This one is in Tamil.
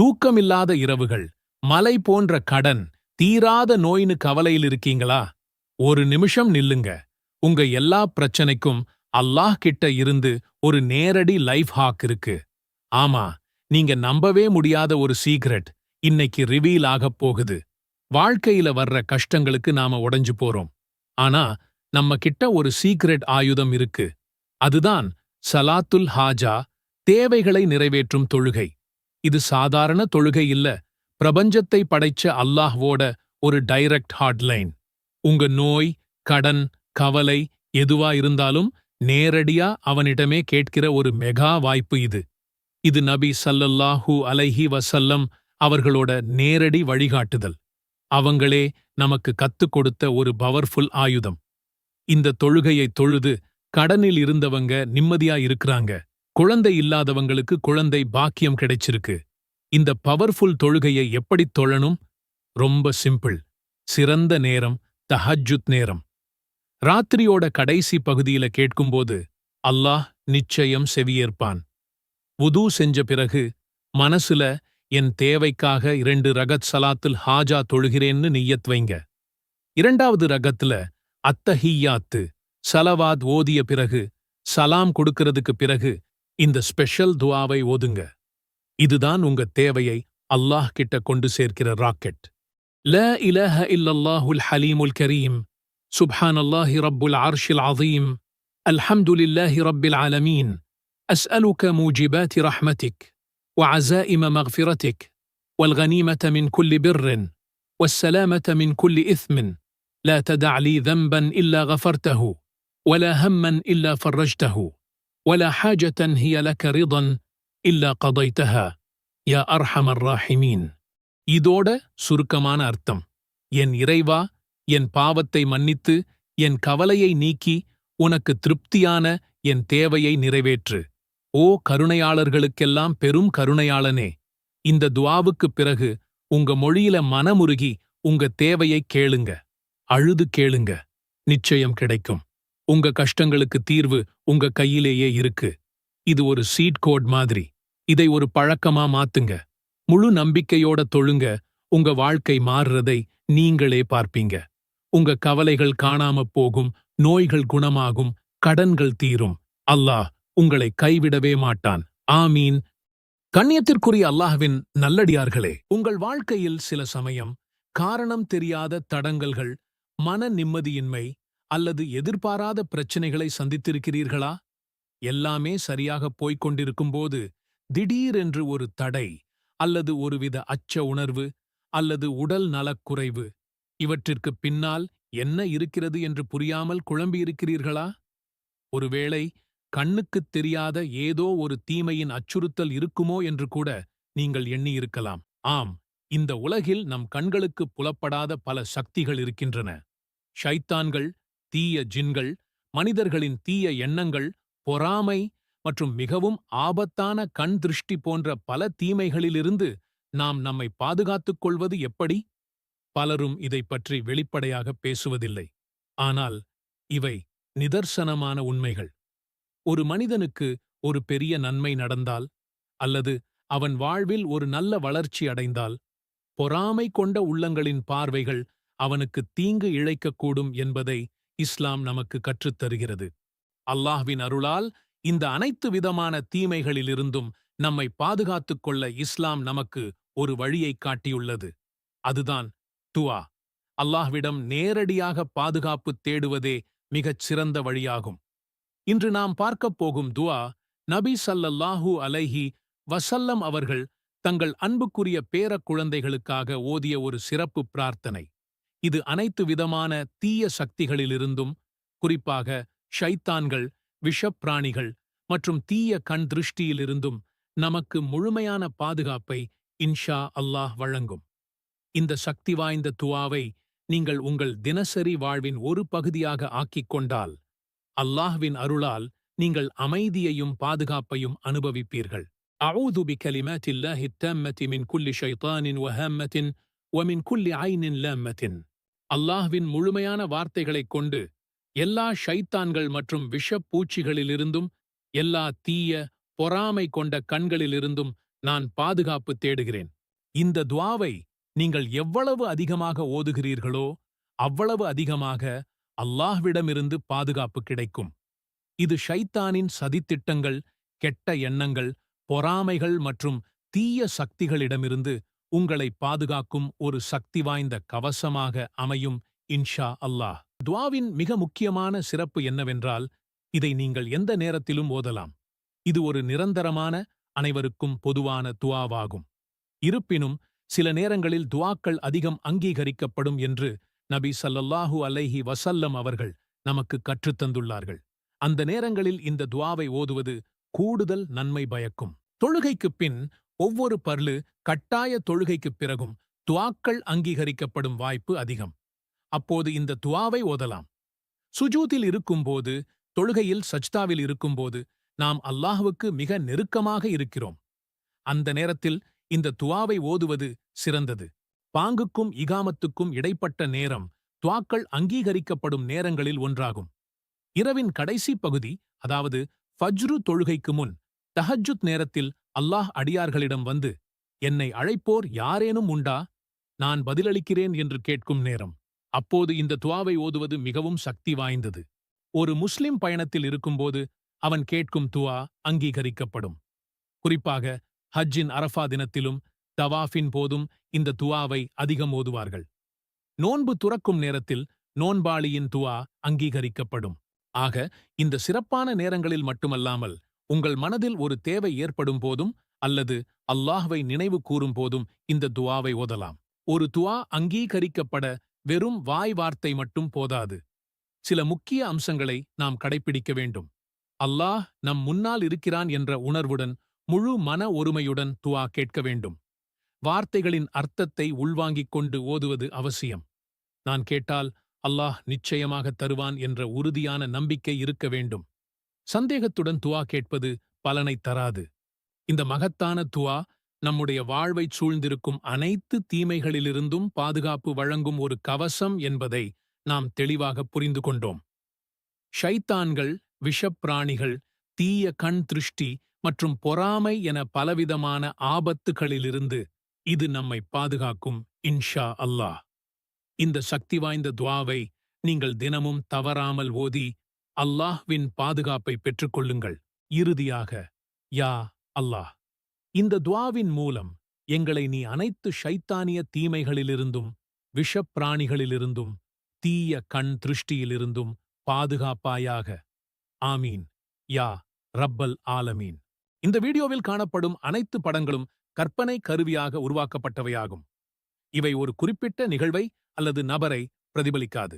தூக்கமில்லாத இரவுகள், மலை போன்ற கடன், தீராத நோயின்னு கவலையில் இருக்கீங்களா? ஒரு நிமிஷம் நில்லுங்க. உங்க எல்லா பிரச்சனைக்கும் அல்லாஹ் கிட்ட இருந்து ஒரு நேரடி லைஃப் ஹாக் இருக்கு. ஆமா, நீங்க நம்பவே முடியாத ஒரு சீக்ரெட் இன்னைக்கு ரிவீல் ஆகப் போகுது. வாழ்க்கையில வர்ற கஷ்டங்களுக்கு நாம உடைஞ்சு போறோம். ஆனா நம்ம கிட்ட ஒரு சீக்ரெட் ஆயுதம் இருக்கு. அதுதான் சலாத்துல் ஹாஜா, தேவைகளை நிறைவேற்றும் தொழுகை. இது சாதாரண தொழுகை இல்ல, பிரபஞ்சத்தை படைச்ச அல்லாஹ்வோட ஒரு டைரக்ட் ஹாட்லைன். உங்க நோய், கடன், கவலை எதுவா இருந்தாலும் நேரடியா அவனிடமே கேட்கிற ஒரு மெகா வாய்ப்பு இது. இது நபி ஸல்லல்லாஹு அலைஹி வஸல்லம் அவர்களோட நேரடி வழிகாட்டுதல். அவங்களே நமக்கு கத்துக் கொடுத்த ஒரு பவர்ஃபுல் ஆயுதம். இந்த தொழுகையை தொழுது கடனில் இருந்தவங்க நிம்மதியா இருக்கிறாங்க. குழந்தை இல்லாதவங்களுக்கு குழந்தை பாக்கியம் கிடைச்சிருக்கு. இந்த பவர்ஃபுல் தொழுகையை எப்படித் தொழணும்? ரொம்ப சிம்பிள். சிறந்த நேரம் தஹஜ்ஜுத் நேரம். ராத்திரியோட கடைசி பகுதியில கேட்கும்போது அல்லாஹ் நிச்சயம் செவியேற்பான். வுது செஞ்ச பிறகு மனசுல என் தேவைக்காக 2 ரகத் சலாத்துல் ஹாஜா தொழுகிறேன்னு நிய்யத் வைங்க. 2வது ரகத்துல அத்தஹிய்யாத்து சலவாத் ஓதிய பிறகு, சலாம் கொடுக்கிறதுக்கு பிறகு இந்த ஸ்பெஷல் துஆவை ஓதுங்க. இதுதான் உங்க தேவையை அல்லாஹ் கிட்ட கொண்டு சேர்க்கிற ராக்கெட். லா இலாஹ இல்லல்லாஹுல் ஹலீமுல் கரீம், சுப்ஹானல்லாஹி ரப்புல் அர்ஷில் அதீம், அல்ஹம்துலில்லாஹி ரப்பில் ஆலமீன், அஸ்அலுக மூஜிபாத்தி ரஹ்மதிக் وعزائم مغفرتك والغنيمة من كل بر والسلامة من كل إثم لا تدع لي ذنبا إلا غفرته ولا هما إلا فرجته ولا حاجة هي لك رضا إلا قضيتها يا أرحم الراحمين. இதோட சுருக்கமான அர்த்தம்: என் இறைவா, என் பாவத்தை மன்னித்து என் கவலையை நீக்கி உனக்கு திருப்தியான என் தேவையை நிறைவேற்று. ஓ கருணையாளர்களுக்கெல்லாம் பெரும் கருணையாளனே, இந்த துஆவுக்குப் பிறகு உங்க மொழியில மனமுருகி உங்க தேவையை கேளுங்க. அழுது கேளுங்க, நிச்சயம் கிடைக்கும். உங்க கஷ்டங்களுக்கு தீர்வு உங்க கையிலேயே இருக்கு. இது ஒரு சீட் கோட் மாதிரி. இதை ஒரு பழக்கமா மாத்துங்க. முழு நம்பிக்கையோட தொழுங்க. உங்க வாழ்க்கை மாறுறதை நீங்களே பார்ப்பீங்க. உங்க கவலைகள் காணாம போகும், நோய்கள் குணமாகும், கடன்கள் தீரும். அல்லாஹ் உங்களை கைவிடவே மாட்டான். ஆமீன். கண்ணியத்திற்குரிய அல்லாஹ்வின் நல்லடியார்களே, உங்கள் வாழ்க்கையில் சில சமயம் காரணம் தெரியாத தடங்கல்கள், மன நிம்மதியின்மை அல்லது எதிர்பாராத பிரச்சனைகளை சந்தித்திருக்கிறீர்களா? எல்லாமே சரியாக போய்க் கொண்டிருக்கும்போது திடீரென்று ஒரு தடை அல்லது ஒருவித அச்ச உணர்வு அல்லது உடல் நலக்குறைவு, இவற்றிற்குப் பின்னால் என்ன இருக்கிறது என்று புரியாமல் குழம்பியிருக்கிறீர்களா? ஒருவேளை கண்ணுக்குத் தெரியாத ஏதோ ஒரு தீமையின் அச்சுறுத்தல் இருக்குமோ என்று கூட நீங்கள் எண்ணியிருக்கலாம். ஆம், இந்த உலகில் நம் கண்களுக்கு புலப்படாத பல சக்திகள் இருக்கின்றன. ஷைத்தான்கள், தீய ஜின்கள், மனிதர்களின் தீய எண்ணங்கள், பொறாமை மற்றும் மிகவும் ஆபத்தான கண் திருஷ்டி போன்ற பல தீமைகளிலிருந்து நாம் நம்மை பாதுகாத்துக் கொள்வது எப்படி? பலரும் இதைப் பற்றி வெளிப்படையாக பேசுவதில்லை. ஆனால் இவை நிதர்சனமான உண்மைகள். ஒரு மனிதனுக்கு ஒரு பெரிய நன்மை நடந்தால் அல்லது அவன் வாழ்வில் ஒரு நல்ல வளர்ச்சி அடைந்தால், பொறாமை கொண்ட உள்ளங்களின் பார்வைகள் அவனுக்கு தீங்கு இழைக்கக்கூடும் என்பதை இஸ்லாம் நமக்கு கற்றுத்தருகிறது. அல்லாஹ்வின் அருளால் இந்த அனைத்து விதமான தீமைகளிலிருந்தும் நம்மை பாதுகாத்துக் கொள்ள இஸ்லாம் நமக்கு ஒரு வழியைக் காட்டியுள்ளது. அதுதான் துஆ. அல்லாஹ்விடம் நேரடியாக பாதுகாப்பு தேடுவதே மிகச் சிறந்த வழியாகும். இன்று நாம் பார்க்கப் போகும் துஆ, நபி ஸல்லல்லாஹு அலைஹி வஸல்லம் அவர்கள் தங்கள் அன்புக்குரிய பேரக் குழந்தைகளுக்காக ஓதிய ஒரு சிறப்பு பிரார்த்தனை. இது அனைத்து விதமான தீய சக்திகளிலிருந்தும், குறிப்பாக ஷைத்தான்கள், விஷப்பிராணிகள் மற்றும் தீய கண் திருஷ்டியிலிருந்தும் நமக்கு முழுமையான பாதுகாப்பை இன்ஷா அல்லாஹ் வழங்கும். இந்த சக்தி வாய்ந்த துஆவை நீங்கள் உங்கள் தினசரி வாழ்வின் ஒரு பகுதியாக ஆக்கிக் கொண்டால், அல்லாஹ்வின் அருளால் நீங்கள் அமைதியையும் பாதுகாப்பையும் அனுபவிப்பீர்கள். அஊது பிகலிமாத்தில்லாஹி த்தம்மத்தி மின் குல்லி ஷைத்தானின் வஹாம்மத்தின் வமின் குல்லி ஐனின் லாம்மத்தின். அல்லாஹ்வின் முழுமையான வார்த்தைகளைக் கொண்டு எல்லா ஷைத்தான்கள் மற்றும் விஷப்பூச்சிகளிலிருந்தும், எல்லா தீய பொறாமை கொண்ட கண்களிலிருந்தும் நான் பாதுகாப்பு தேடுகிறேன். இந்த துஆவை நீங்கள் எவ்வளவு அதிகமாக ஓதுகிறீர்களோ அவ்வளவு அதிகமாக அல்லாஹ்விடமிருந்து பாதுகாப்பு கிடைக்கும். இது ஷைத்தானின் சதித்திட்டங்கள், கெட்ட எண்ணங்கள், பொறாமைகள் மற்றும் தீய சக்திகளிடமிருந்து உங்களை பாதுகாக்கும் ஒரு சக்தி வாய்ந்த கவசமாக அமையும் இன்ஷா அல்லாஹ். துஆவின் மிக முக்கியமான சிறப்பு என்னவென்றால், இதை நீங்கள் எந்த நேரத்திலும் ஓதலாம். இது ஒரு நிரந்தரமான, அனைவருக்கும் பொதுவான துஆவாகும். இருப்பினும் சில நேரங்களில் துஆக்கள் அதிகம் அங்கீகரிக்கப்படும் என்று நபி ஸல்லல்லாஹு அலைஹி வஸல்லம் அவர்கள் நமக்கு கற்றுத்தந்துள்ளார்கள். அந்த நேரங்களில் இந்த துஆவை ஓதுவது கூடுதல் நன்மை பயக்கும். தொழுகைக்குப் பின் ஒவ்வொரு பர்லு கட்டாய தொழுகைக்குப் பிறகும் துஆக்கள் அங்கீகரிக்கப்படும் வாய்ப்பு அதிகம். அப்போது இந்த துஆவை ஓதலாம். சுஜூதில் இருக்கும்போது, தொழுகையில் சஜ்தாவில் இருக்கும்போது நாம் அல்லாஹ்வுக்கு மிக நெருக்கமாக இருக்கிறோம். அந்த நேரத்தில் இந்த துஆவை ஓதுவது சிறந்தது. பாங்குக்கும் இகாமத்துக்கும் இடைப்பட்ட நேரம் துஆக்கள் அங்கீகரிக்கப்படும் நேரங்களில் ஒன்றாகும். இரவின் கடைசி பகுதி, அதாவது ஃபஜ்ரு தொழுகைக்கு முன் தஹஜ்ஜுத் நேரத்தில் அல்லாஹ் அடியார்களிடம் வந்து, என்னை அழைப்போர் யாரேனும் உண்டா, நான் பதிலளிக்கிறேன் என்று கேட்கும் நேரம். அப்போது இந்த துஆவை ஓதுவது மிகவும் சக்தி வாய்ந்தது. ஒரு முஸ்லிம் பயணத்தில் இருக்கும்போது அவன் கேட்கும் துஆ அங்கீகரிக்கப்படும். குறிப்பாக ஹஜ்ஜின் அரஃபா தினத்திலும் தவாஃபின் போதும் இந்த துஆவை அதிகம் ஓதுவார்கள். நோன்பு துறக்கும் நேரத்தில் நோன்பாளியின் துஆ அங்கீகரிக்கப்படும். ஆக இந்த சிறப்பான நேரங்களில் மட்டுமல்லாமல் உங்கள் மனதில் ஒரு தேவை ஏற்படும் போதும் அல்லது அல்லாஹ்வை நினைவு கூறும் போதும் இந்த துஆவை ஓதலாம். ஒரு துஆ அங்கீகரிக்கப்பட வெறும் வாய் வார்த்தை மட்டும் போதாது. சில முக்கிய அம்சங்களை நாம் கடைப்பிடிக்க வேண்டும். அல்லாஹ் நம் முன்னால் இருக்கிறான் என்ற உணர்வுடன், முழு மன ஒருமையுடன் துஆ கேட்க வேண்டும். வார்த்தைகளின் அர்த்தத்தை உள்வாங்கிக் கொண்டு ஓதுவது அவசியம். நான் கேட்டால் அல்லாஹ் நிச்சயமாக தருவான் என்ற உறுதியான நம்பிக்கை இருக்க வேண்டும். சந்தேகத்துடன் துஆ கேட்பது பலனை தராது. இந்த மகத்தான துஆ நம்முடைய வாழ்வைச் சூழ்ந்திருக்கும் அனைத்து தீமைகளிலிருந்தும் பாதுகாப்பு வழங்கும் ஒரு கவசம் என்பதை நாம் தெளிவாக புரிந்து கொண்டோம். ஷைத்தான்கள், விஷப்பிராணிகள், தீய கண் திருஷ்டி மற்றும் பொறாமை என பலவிதமான ஆபத்துகளிலிருந்து இது நம்மை பாதுகாக்கும் இன்ஷா அல்லாஹ். இந்த சக்தி வாய்ந்த துஆவை நீங்கள் தினமும் தவறாமல் ஓதி அல்லாஹ்வின் பாதுகாப்பை பெற்றுக்கொள்ளுங்கள். இறுதியாக, யா அல்லாஹ், இந்த துஆவின் மூலம் எங்களை நீ அனைத்து ஷைத்தானிய தீமைகளிலிருந்தும், விஷப்பிராணிகளிலிருந்தும், தீய கண் திருஷ்டியிலிருந்தும் பாதுகாப்பாயாக. ஆமீன் யா ரப்பல் ஆலமீன். இந்த வீடியோவில் காணப்படும் அனைத்து படங்களும் கற்பனை கருவியாக உருவாக்கப்பட்டவையாகும். இவை ஒரு குறிப்பிட்ட நிகழ்வை அல்லது நபரை பிரதிபலிக்காது.